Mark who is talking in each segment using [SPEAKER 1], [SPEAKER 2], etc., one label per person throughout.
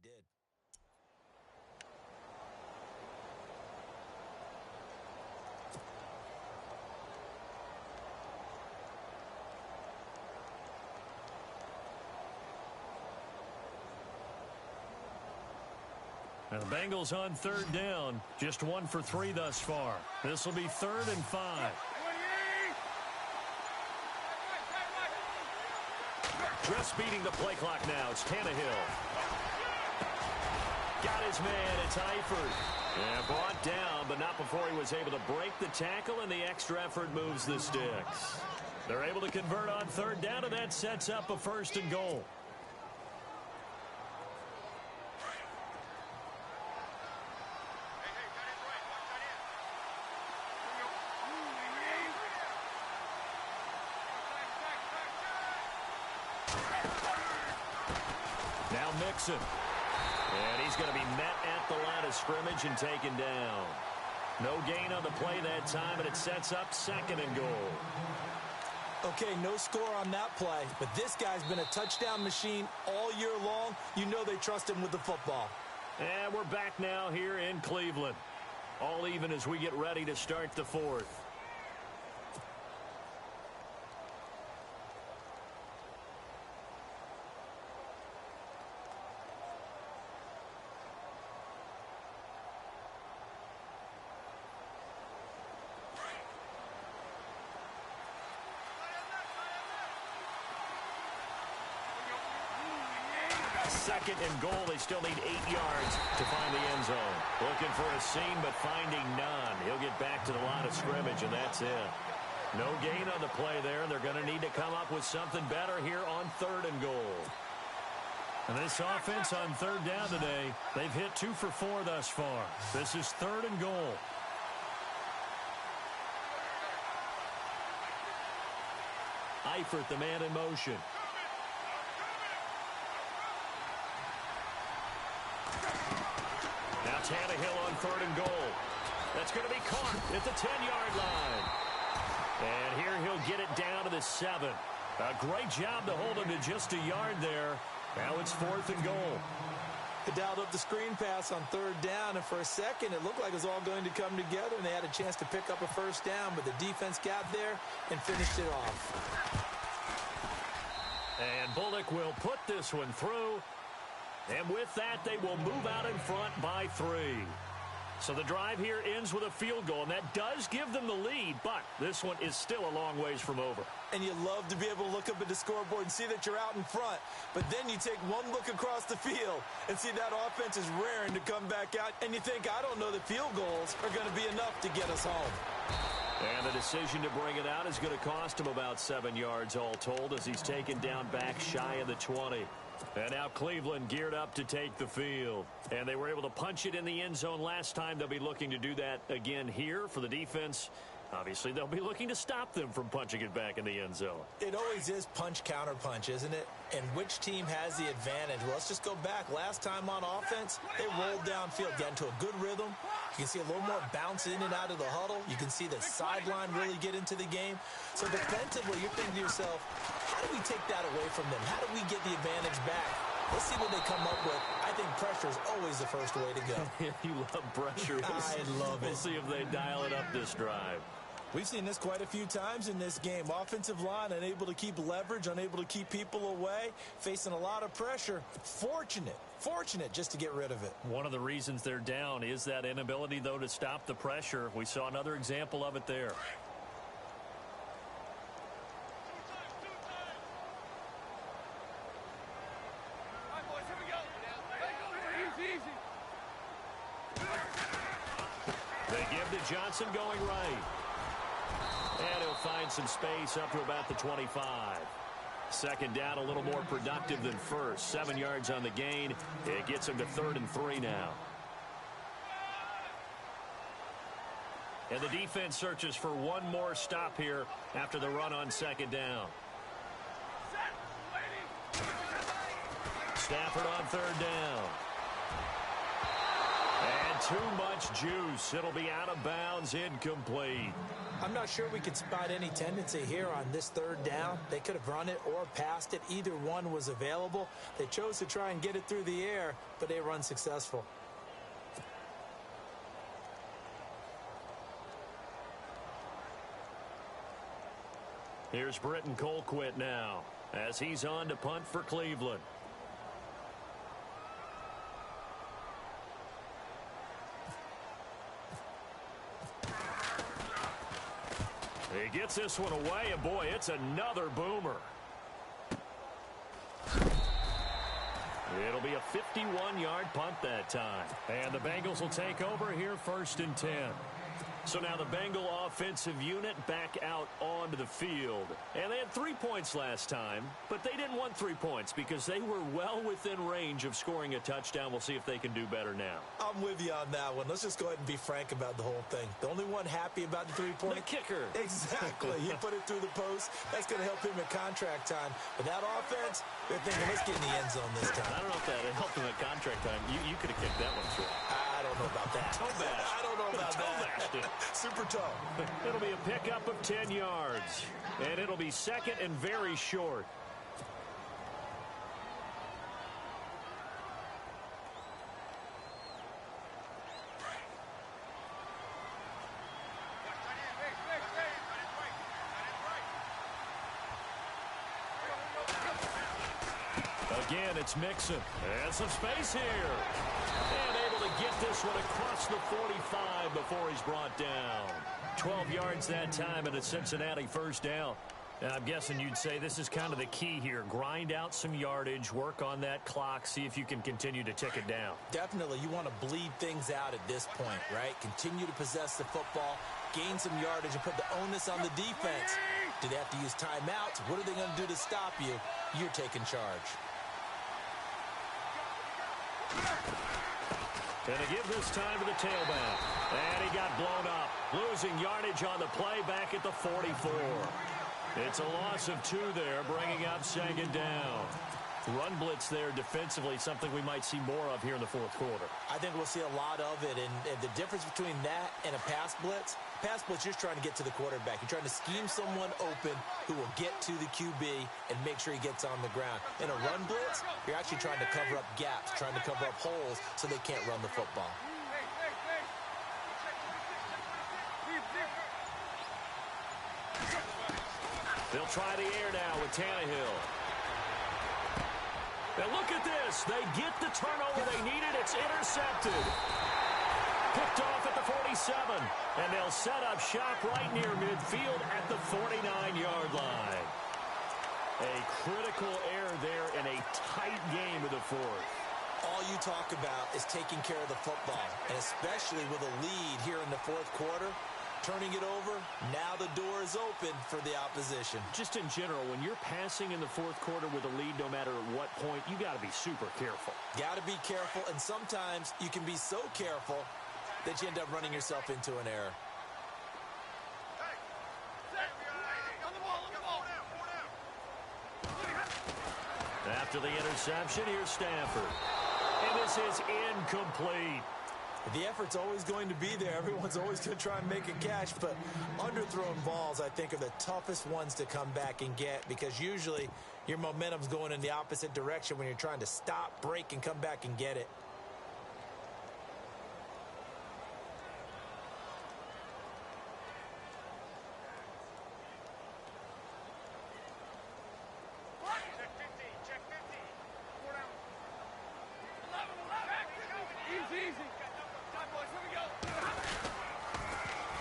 [SPEAKER 1] did.
[SPEAKER 2] And the Bengals on third down. Just 1 for 3 thus far. This will be 3rd and 5. Just beating the play clock now. It's Tannehill. Got his man. It's Eifert. Yeah, brought down, but not before he was able to break the tackle, and the extra effort moves the sticks. They're able to convert on third down, and that sets up a 1st and goal. Now Mixon. And he's going to be met at the line of scrimmage and taken down. No gain on the play that time, and it sets up 2nd and goal.
[SPEAKER 1] Okay, no score on that play, but this guy's been a touchdown machine all year long. You know they trust him with the football.
[SPEAKER 2] And we're back now here in Cleveland. All even as we get ready to start the 4th. Second and goal. They still need 8 yards to find the end zone. Looking for a seam, but finding none. He'll get back to the line of scrimmage, and that's it. No gain on the play there. They're going to need to come up with something better here on 3rd and goal. And this offense on 3rd down today, they've hit 2 for 4 thus far. This is 3rd and goal. Eifert, the man in motion. Tannehill on 3rd and goal. That's going to be caught at the 10-yard line. And here he'll get it down to the 7. A great job to hold him to just a yard there. Now it's 4th and goal.
[SPEAKER 1] They dialed up the screen pass on 3rd down, and for a second it looked like it was all going to come together, and they had a chance to pick up a 1st down, but the defense got there and finished it off.
[SPEAKER 2] And Bullock will put this one through. And with that, they will move out in front by 3. So the drive here ends with a field goal, and that does give them the lead, but this one is still a long ways from over.
[SPEAKER 1] And you love to be able to look up at the scoreboard and see that you're out in front, but then you take one look across the field and see that offense is raring to come back out, and you think, I don't know that field goals are going to be enough to get us home.
[SPEAKER 2] And the decision to bring it out is going to cost him about 7 yards all told as he's taken down back shy of the 20. And now Cleveland geared up to take the field. And they were able to punch it in the end zone last time. They'll be looking to do that again here for the defense. Obviously, they'll be looking to stop them from punching it back in the end zone.
[SPEAKER 1] It always is punch, counter punch, isn't it? And which team has the advantage? Well, let's just go back. Last time on offense, they rolled downfield, got into a good rhythm. You can see a little more bounce in and out of the huddle. You can see the sideline really get into the game. So defensively, you're thinking to yourself, how do we take that away from them? How do we get the advantage back? Let's see what they come up with. I think pressure is always the first way to go.
[SPEAKER 2] You love pressure.
[SPEAKER 1] I love it.
[SPEAKER 2] We'll see if they dial it up this drive.
[SPEAKER 1] We've seen this quite a few times in this game. Offensive line unable to keep leverage, unable to keep people away, facing a lot of pressure. Fortunate just to get rid of it.
[SPEAKER 2] One of the reasons they're down is that inability, though, to stop the pressure. We saw another example of it there. They give to Johnson going right. And he'll find some space up to about the 25. Second down, a little more productive than first. 7 yards on the gain. It gets him to 3rd and 3 now. And the defense searches for one more stop here after the run on 2nd down. Stafford on 3rd down. And Too much juice. It'll be out of bounds, incomplete.
[SPEAKER 1] I'm not sure we could spot any tendency here on this third down. They could have run it or passed it. Either one was available. They chose to try and get it through the air, but they were unsuccessful.
[SPEAKER 2] Here's Britton Colquitt now as he's on to punt for Cleveland. He gets this one away, and boy, it's another boomer. It'll be a 51-yard punt that time. And the Bengals will take over here 1st and 10. So now the Bengal offensive unit back out onto the field. And they had 3 points last time, but they didn't want 3 points because they were well within range of scoring a touchdown. We'll see if they can do better now.
[SPEAKER 1] I'm with you on that one. Let's just go ahead and be frank about the whole thing. The only one happy about the 3-point?
[SPEAKER 2] The kicker.
[SPEAKER 1] Exactly. He put it through the post. That's going to help him at contract time. But that offense, they're thinking, let's get in the end zone this time.
[SPEAKER 2] I don't know if that helped him at contract time. You could have kicked that one through.
[SPEAKER 1] I don't know about that.
[SPEAKER 2] Toe bash.
[SPEAKER 1] I don't know about that. Super toe.
[SPEAKER 2] It'll be a pickup of 10 yards. And it'll be 2nd and very short. Again, it's Mixon. And some space here. And able to get this one across the 45 before he's brought down. 12 yards that time and a Cincinnati 1st down. And I'm guessing you'd say this is kind of the key here. Grind out some yardage, work on that clock, see if you can continue to tick it down.
[SPEAKER 1] Definitely. You want to bleed things out at this point, right? Continue to possess the football, gain some yardage, and put the onus on the defense. Do they have to use timeouts? What are they going to do to stop you? You're taking charge.
[SPEAKER 2] Gonna give this time to the tailback. And he got blown up. Losing yardage on the play back at the 44. It's a loss of 2 there, bringing up 2nd down. Run blitz there defensively, something we might see more of here in the 4th quarter.
[SPEAKER 1] I think we'll see a lot of it, and the difference between that and a pass blitz, you're just trying to get to the quarterback. You're trying to scheme someone open who will get to the QB and make sure he gets on the ground. In a run blitz, you're actually trying to cover up gaps, trying to cover up holes so they can't run the football.
[SPEAKER 2] They'll try the air now with Tannehill. And look at this. They get the turnover they needed. It's intercepted. Picked off at the 47. And they'll set up shop right near midfield at the 49-yard line. A critical error there in a tight game of the 4th.
[SPEAKER 1] All you talk about is taking care of the football, and especially with a lead here in the 4th quarter. Turning it over, now the door is open for the opposition.
[SPEAKER 2] Just in general, when you're passing in the 4th quarter with a lead, no matter at what point, you got to be super careful.
[SPEAKER 1] Got to be careful, and sometimes you can be so careful that you end up running yourself into an error.
[SPEAKER 2] After the interception, here's Stafford. And this is incomplete.
[SPEAKER 1] The effort's always going to be there. Everyone's always going to try and make a catch, but underthrown balls, I think, are the toughest ones to come back and get because usually your momentum's going in the opposite direction when you're trying to stop, break, and come back and get it.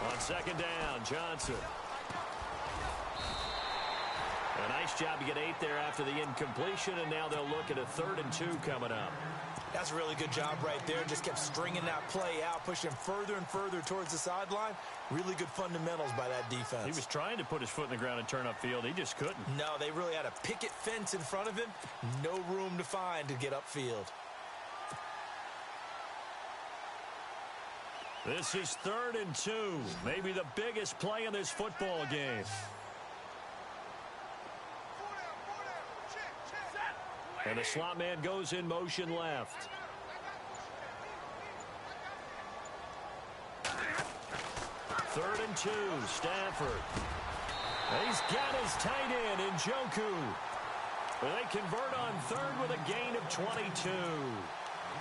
[SPEAKER 2] On 2nd down, Johnson. A nice job to get 8 there after the incompletion, and now they'll look at a 3rd and 2 coming up.
[SPEAKER 1] That's a really good job right there. Just kept stringing that play out, pushing further and further towards the sideline. Really good fundamentals by that defense.
[SPEAKER 2] He was trying to put his foot in the ground and turn upfield. He just couldn't.
[SPEAKER 1] No, they really had a picket fence in front of him. No room to find to get upfield.
[SPEAKER 2] This is 3rd and 2. Maybe the biggest play in this football game. And the slot man goes in motion left. 3rd and 2, Stafford. He's got his tight end in Njoku. They convert on 3rd with a gain of 22.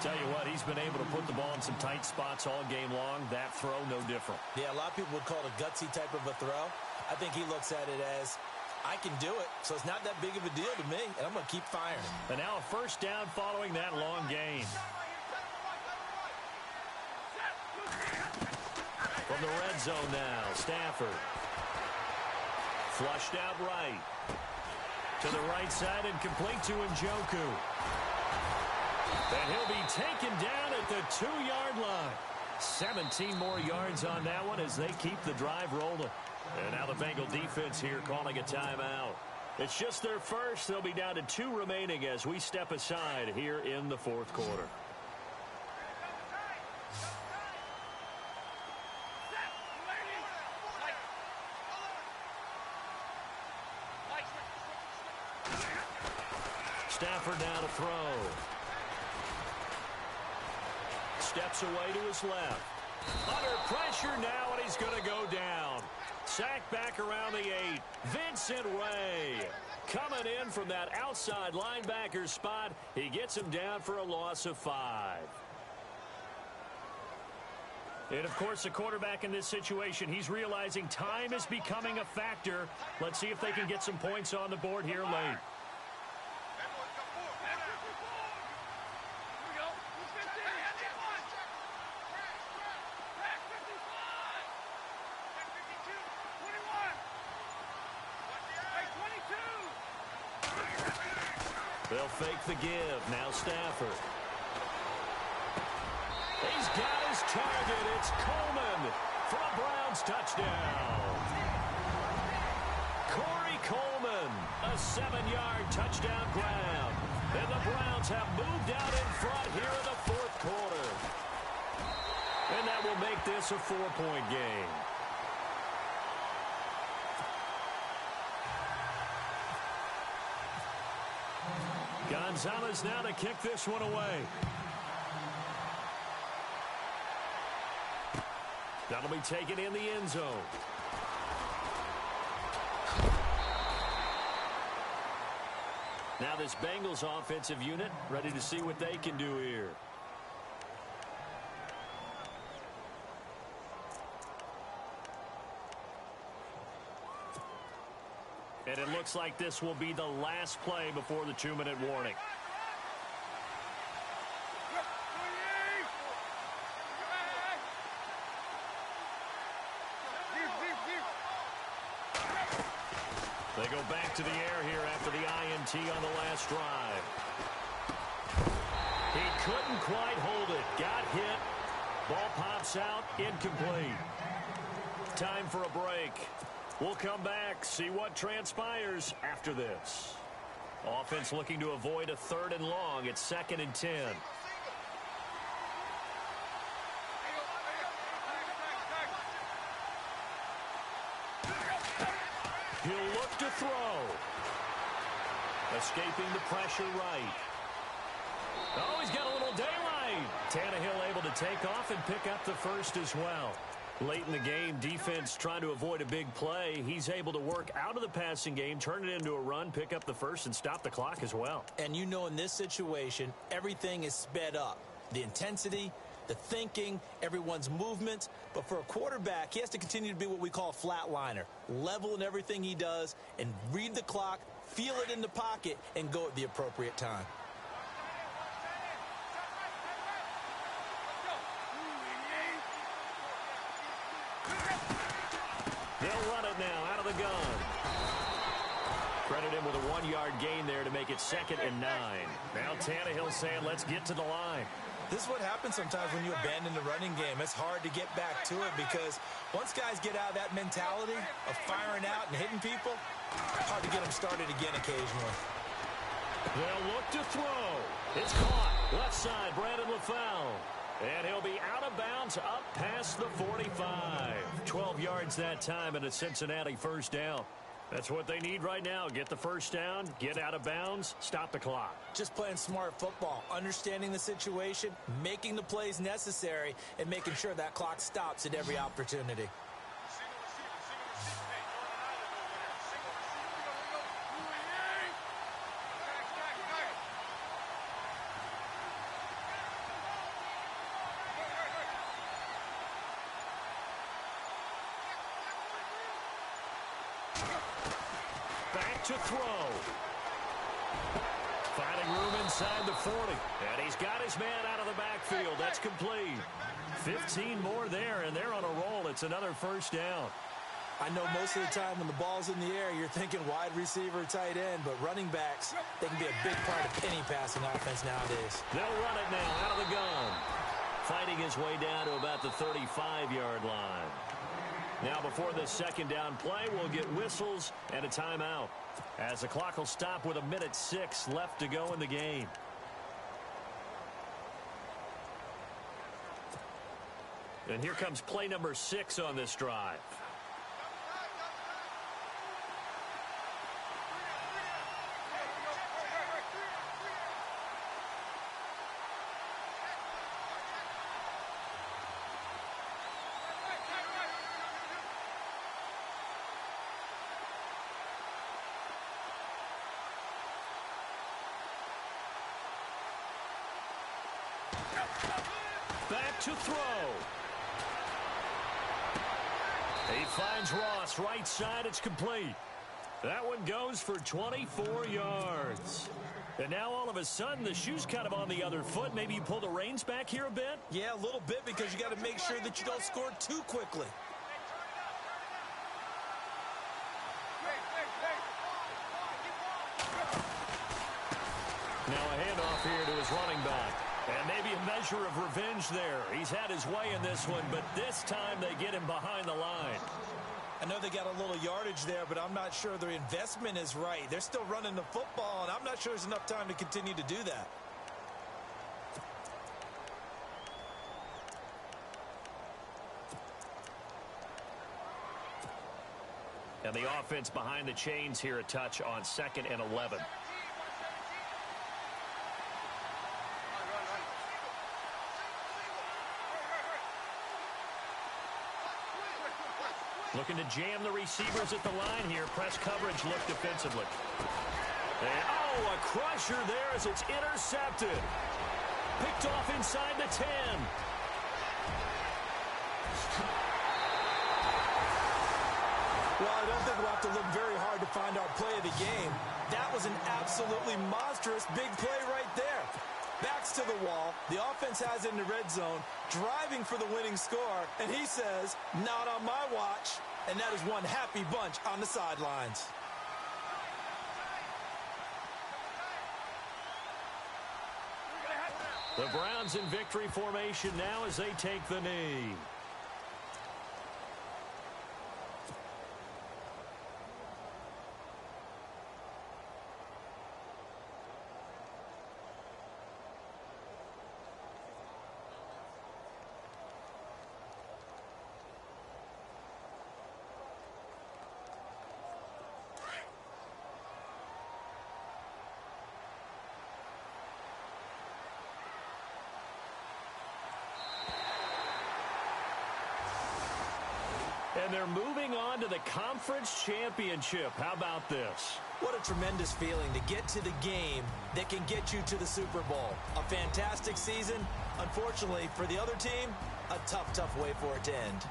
[SPEAKER 2] Tell you what, he's been able to put the ball in some tight spots all game long. That throw, no different.
[SPEAKER 1] Yeah, a lot of people would call it a gutsy type of a throw. I think he looks at it as, I can do it, so it's not that big of a deal to me, and I'm going to keep firing.
[SPEAKER 2] And now a first down following that long gain. From the red zone now, Stafford. Flushed out right. To the right side and complete to Njoku. And he'll be taken down at the 2-yard line. 17 more yards on that one as they keep the drive rolling. And now the Bengal defense here calling a timeout. It's just their first. They'll be down to 2 remaining as we step aside here in the 4th quarter. Stafford now to throw. Steps away to his left. Under pressure now, and he's going to go down. Sacked back around the 8. Vincent Ray coming in from that outside linebacker spot. He gets him down for a loss of 5. And, of course, the quarterback in this situation, he's realizing time is becoming a factor. Let's see if they can get some points on the board here late. They'll fake the give. Now Stafford. He's got his target. It's Coleman for a Browns touchdown. Corey Coleman, a 7-yard touchdown grab. And the Browns have moved out in front here in the 4th quarter. And that will make this a 4-point game. Gonzalez now to kick this one away. That'll be taken in the end zone. Now this Bengals offensive unit ready to see what they can do here. And it looks like this will be the last play before the 2-minute warning. They go back to the air here after the INT on the last drive. He couldn't quite hold it. Got hit. Ball pops out. Incomplete. Time for a break. We'll come back, see what transpires after this. Offense looking to avoid a 3rd and long. It's 2nd and 10. He'll look to throw. Escaping the pressure right. Oh, he's got a little daylight. Tannehill able to take off and pick up the first as well. Late in the game, defense trying to avoid a big play. He's able to work out of the passing game, turn it into a run, pick up the first, and stop the clock as well. And you know in this situation, everything is sped up. The intensity, the thinking, everyone's movement. But for a quarterback, he has to continue to be what we call a flatliner. Level in everything he does and read the clock, feel it in the pocket, and go at the appropriate time. They'll run it now out of the gun. Credit him with a 1-yard gain there to make it 2nd and 9. Now Tannehill saying, let's get to the line. This is what happens sometimes when you abandon the running game. It's hard to get back to it because once guys get out of that mentality of firing out and hitting people, hard to get them started again occasionally. They'll look to throw. It's caught. Left side, Brandon LaFell. And he'll be out of bounds up past the 45. 12 yards that time and a Cincinnati first down. That's what they need right now. Get the first down, get out of bounds, stop the clock. Just playing smart football, understanding the situation, making the plays necessary, and making sure that clock stops at every opportunity. to throw. Finding room inside the 40. And he's got his man out of the backfield. That's complete. 15 more there, and they're on a roll. It's another first down.
[SPEAKER 1] I know most of the time when the ball's in the air, you're thinking wide receiver, tight end, but running backs, they can be a big part of any passing offense nowadays.
[SPEAKER 2] They'll run it now out of the gun. Fighting his way down to about the 35-yard line. Now before this second down play, we'll get whistles and a timeout, as the clock will stop with 1:06 left to go in the game. And here comes play number 6 on this drive. Back to throw. He finds Ross right side. It's complete. That one goes for 24 yards. And now all of a sudden the shoe's kind of on the other foot. Maybe you pull the reins back here a bit?
[SPEAKER 1] Yeah, a little bit, because you got to make sure that you don't score too quickly.
[SPEAKER 2] Now a handoff here to his running back. And maybe a measure of revenge there. He's had his way in this one, but this time they get him behind the line.
[SPEAKER 1] I know they got a little yardage there, but I'm not sure their investment is right. They're still running the football, and I'm not sure there's enough time to continue to do that.
[SPEAKER 2] And the offense behind the chains here a touch on 2nd and 11. Looking to jam the receivers at the line here. Press coverage look defensively. And, oh, a crusher there as it's intercepted. Picked off inside the 10.
[SPEAKER 1] Well, I don't think we'll have to look very hard to find our play of the game. That was an absolutely monstrous big play right there. Backs to the wall. The offense has it in the red zone, driving for the winning score, and he says, not on my watch. And that is one happy bunch on the sidelines.
[SPEAKER 2] The Browns in victory formation now as they take the knee. And they're moving on to the conference championship. How about this?
[SPEAKER 1] What a tremendous feeling to get to the game that can get you to the Super Bowl. A fantastic season. Unfortunately, for the other team, a tough, tough way for it to end.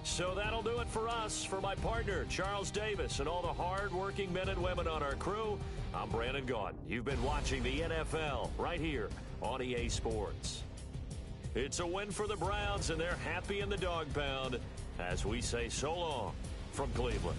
[SPEAKER 2] So that'll do it for us. For my partner, Charles Davis, and all the hard-working men and women on our crew, I'm Brandon Gaudin. You've been watching the NFL right here on EA Sports. It's a win for the Browns, and they're happy in the dog pound as we say so long from Cleveland.